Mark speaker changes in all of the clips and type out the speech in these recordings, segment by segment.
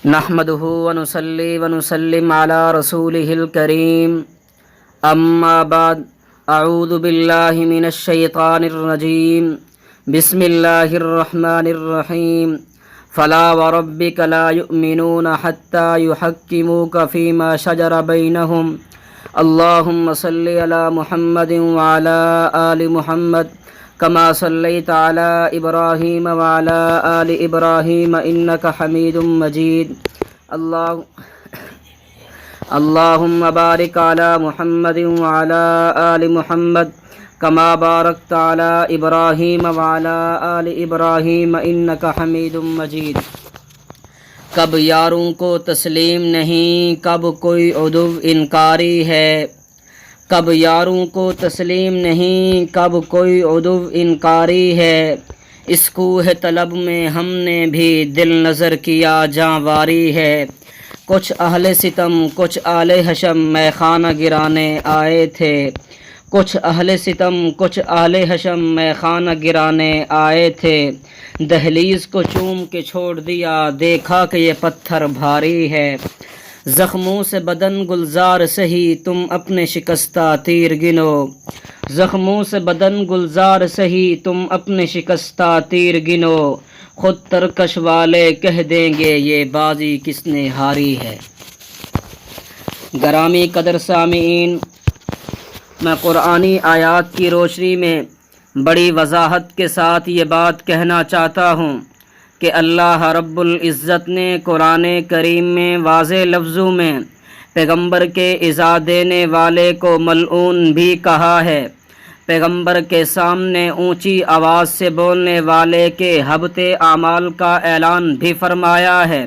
Speaker 1: نحمده ونصلي ونسلم على رسوله الكريم اما بعد اعوذ بالله من الشيطان الرجيم بسم الله الرحمن الرحيم فلا وربك لا يؤمنون حتى يحكموك فيما شجر بينهم اللهم صل على محمد وعلى آل محمد كما صليت على إبراهيم وعلى آل إبراهيم إنك حميد مجيد اللهم بارك على محمد وعلى آل محمد كما باركت على إبراهيم وعلى آل إبراهيم إنك حميد مجيد۔ کب یاروں کو تسلیم نہیں، کب کوئی عدو انکاری ہے، کب یاروں کو تسلیم نہیں، کب کوئی عدو انکاری ہے، اس کوہ طلب میں ہم نے بھی دل نظر کیا جاں واری ہے، کچھ اہل ستم کچھ آل حشم میں خانہ گرانے آئے تھے، کچھ اہل ستم کچھ آل حشم میں خانہ گرانے آئے تھے، دہلیز کو چوم کے چھوڑ دیا، دیکھا کہ یہ پتھر بھاری ہے، زخموں سے بدن گلزار سہی تم اپنے شکستہ تیر گنو، زخموں سے بدن گلزار سہی تم اپنے شکستہ تیر گنو، خود ترکش والے کہہ دیں گے یہ بازی کس نے ہاری ہے۔ گرامی قدر سامعین، میں قرآنی آیات کی روشنی میں بڑی وضاحت کے ساتھ یہ بات کہنا چاہتا ہوں کہ اللہ رب العزت نے قرآن کریم میں واضح لفظوں میں پیغمبر کے ایذا دینے والے کو ملعون بھی کہا ہے، پیغمبر کے سامنے اونچی آواز سے بولنے والے کے حبط اعمال کا اعلان بھی فرمایا ہے،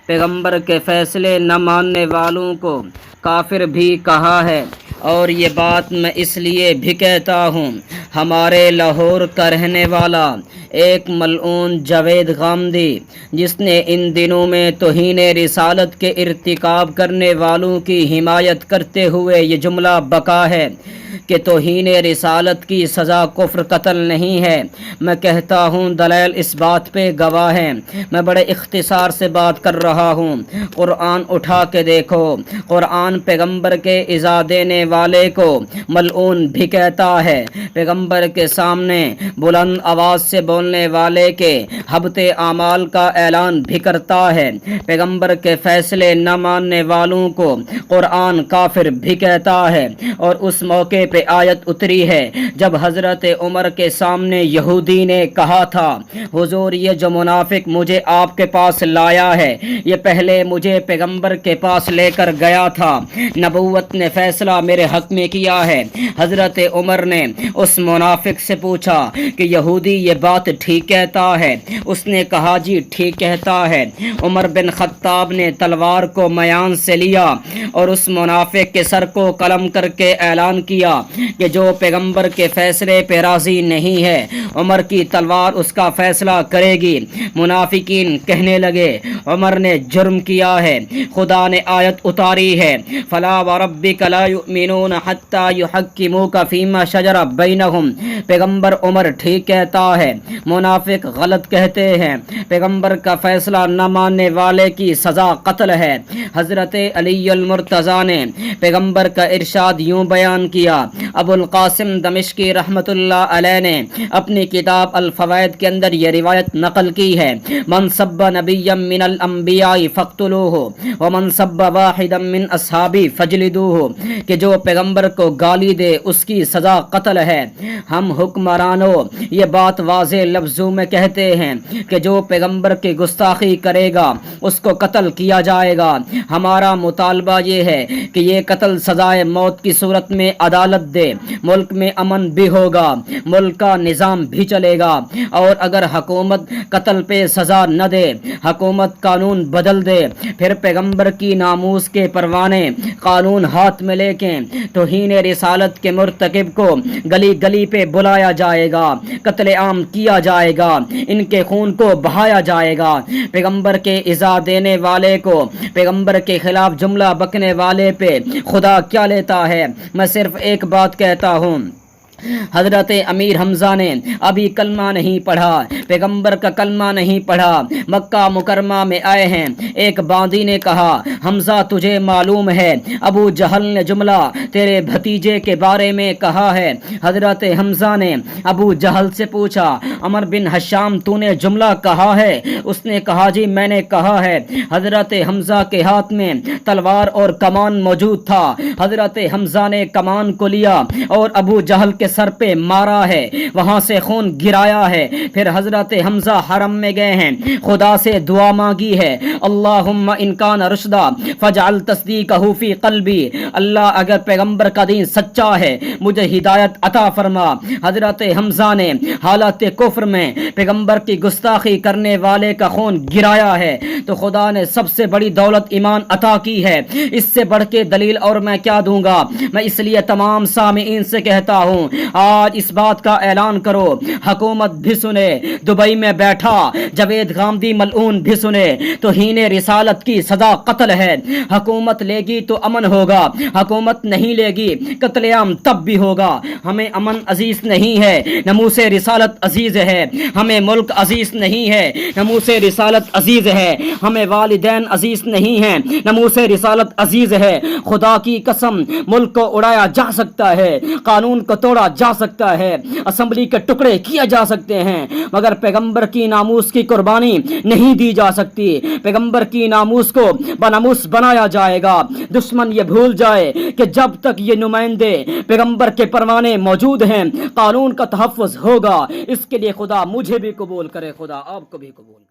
Speaker 1: پیغمبر کے فیصلے نہ ماننے والوں کو کافر بھی کہا ہے۔ اور یہ بات میں اس لیے بھی کہتا ہوں، ہمارے لاہور کا رہنے والا ایک ملعون جاوید غامدی، جس نے ان دنوں میں توہین رسالت کے ارتکاب کرنے والوں کی حمایت کرتے ہوئے یہ جملہ بکا ہے کہ توہین رسالت کی سزا کفر قتل نہیں ہے، میں کہتا ہوں دلائل اس بات پہ گواہ ہیں، میں بڑے اختصار سے بات کر رہا ہوں، قرآن اٹھا کے دیکھو، قرآن پیغمبر کے ایذا دینے والے کو ملعون بھی کہتا ہے، پیغمبر کے سامنے بلند آواز سے بولنے والے کے حبط اعمال کا اعلان بھی کرتا ہے، پیغمبر کے فیصلے نہ ماننے والوں کو قرآن کافر بھی کہتا ہے۔ اور اس موقع پہ آیت اتری ہے جب حضرت عمر کے سامنے یہودی نے کہا تھا، حضور یہ جو منافق مجھے آپ کے پاس لایا ہے یہ پہلے مجھے پیغمبر کے پاس لے کر گیا تھا، نبوت نے فیصلہ میرے حق میں کیا ہے۔ حضرت عمر نے اس منافق سے پوچھا کہ یہودی یہ بات ٹھیک کہتا ہے؟ اس نے کہا جی ٹھیک کہتا ہے۔ عمر بن خطاب نے تلوار کو میان سے لیا اور اس منافق کے سر کو قلم کر کے اعلان کیا کہ جو پیغمبر کے فیصلے پہ راضی نہیں ہے عمر کی تلوار اس کا فیصلہ کرے گی۔ منافقین کہنے لگے عمر نے جرم کیا ہے، خدا نے آیت اتاری ہے فلا وربک لا یؤمنون حتی یحکموک فیما شجر بینہم، پیغمبر عمر ٹھیک کہتا ہے، منافق غلط کہتے ہیں، پیغمبر کا فیصلہ نہ ماننے والے کی سزا قتل ہے۔ حضرت علی المرتضیٰ نے پیغمبر کا ارشاد یوں بیان کیا، ابو القاسم دمشقی رحمۃ اللہ علیہ نے اپنی کتاب الفوائد کے اندر یہ روایت نقل کی ہے، من سب نبیا من الانبیاء فاقتلوہ ومن سب واحدا من اصحابی فجلدوہ، کہ جو پیغمبر کو گالی دے اس کی سزا قتل ہے۔ ہم حکمرانوں یہ بات واضح لفظوں میں کہتے ہیں کہ جو پیغمبر کی گستاخی کرے گا اس کو قتل کیا جائے گا۔ ہمارا مطالبہ یہ ہے کہ یہ قتل سزائے موت کی صورت میں عدالت دے، ملک میں امن بھی ہوگا، ملک کا نظام بھی چلے گا۔ اور اگر حکومت قتل پہ سزا نہ دے، حکومت قانون بدل دے، پھر پیغمبر کی ناموس کے پروانے قانون ہاتھ میں لے کے توہین رسالت کے مرتکب کو گلی گلی پہ بلایا جائے گا، قتل عام کیا جائے گا، ان کے خون کو بہایا جائے گا۔ پیغمبر کے ایذا دینے والے کو، پیغمبر کے خلاف جملہ بکنے والے پہ خدا کیا لیتا ہے؟ میں صرف ایک بات کہتا ہوں، حضرت امیر حمزہ نے ابھی کلمہ نہیں پڑھا، پیغمبر کا کلمہ نہیں پڑھا، مکہ مکرمہ میں آئے ہیں۔ ایک باندی نے کہا حمزہ تجھے معلوم ہے ابو جہل نے جملہ تیرے بھتیجے کے بارے میں کہا ہے؟ حضرت حمزہ نے ابو جہل سے پوچھا عمر بن ہشام تو نے جملہ کہا ہے؟ اس نے کہا جی میں نے کہا ہے۔ حضرت حمزہ کے ہاتھ میں تلوار اور کمان موجود تھا۔ حضرت حمزہ نے کمان کو لیا اور ابو جہل کے سر پہ مارا ہے، وہاں سے خون گرایا ہے۔ پھر حضرت حمزہ حرم میں گئے ہیں، خدا سے دعا مانگی ہے اللہم ان کان رشدا فجعل تصدیقہ فی قلبی، اللہ اگر پیغمبر کا دین سچا ہے مجھے ہدایت عطا فرما۔ حضرت حمزہ نے حالت کفر میں پیغمبر کی گستاخی کرنے والے کا خون گرایا ہے تو خدا نے سب سے بڑی دولت ایمان عطا کی ہے، اس سے بڑھ کے دلیل اور میں کیا دوں گا؟ میں اس لیے تمام سامعین سے کہتا ہوں آج اس بات کا اعلان کرو، حکومت بھی سنے، دبئی میں بیٹھا جاوید غامدی ملعون بھی سنے، توہین رسالت کی سزا قتل ہے۔ حکومت لے گی تو امن ہوگا، حکومت نہیں لے گی قتل عام تب بھی ہوگا۔ ہمیں امن عزیز نہیں ہے، ناموس رسالت عزیز ہے۔ ہمیں ملک عزیز نہیں ہے، ناموس رسالت عزیز ہے۔ ہمیں والدین عزیز نہیں ہیں، ناموس رسالت عزیز ہے۔ خدا کی قسم ملک کو اڑایا جا سکتا ہے، قانون کو توڑا جا سکتا ہے، اسمبلی کے ٹکڑے کیے جا سکتے ہیں، مگر پیغمبر کی ناموس کی قربانی نہیں دی جا سکتی۔ پیغمبر کی ناموس کو بناموس بنایا جائے گا۔ دشمن یہ بھول جائے کہ جب تک یہ نمائندے پیغمبر کے پروانے موجود ہیں قانون کا تحفظ ہوگا۔ اس کے لیے خدا مجھے بھی قبول کرے، خدا آپ کو بھی قبول کرے۔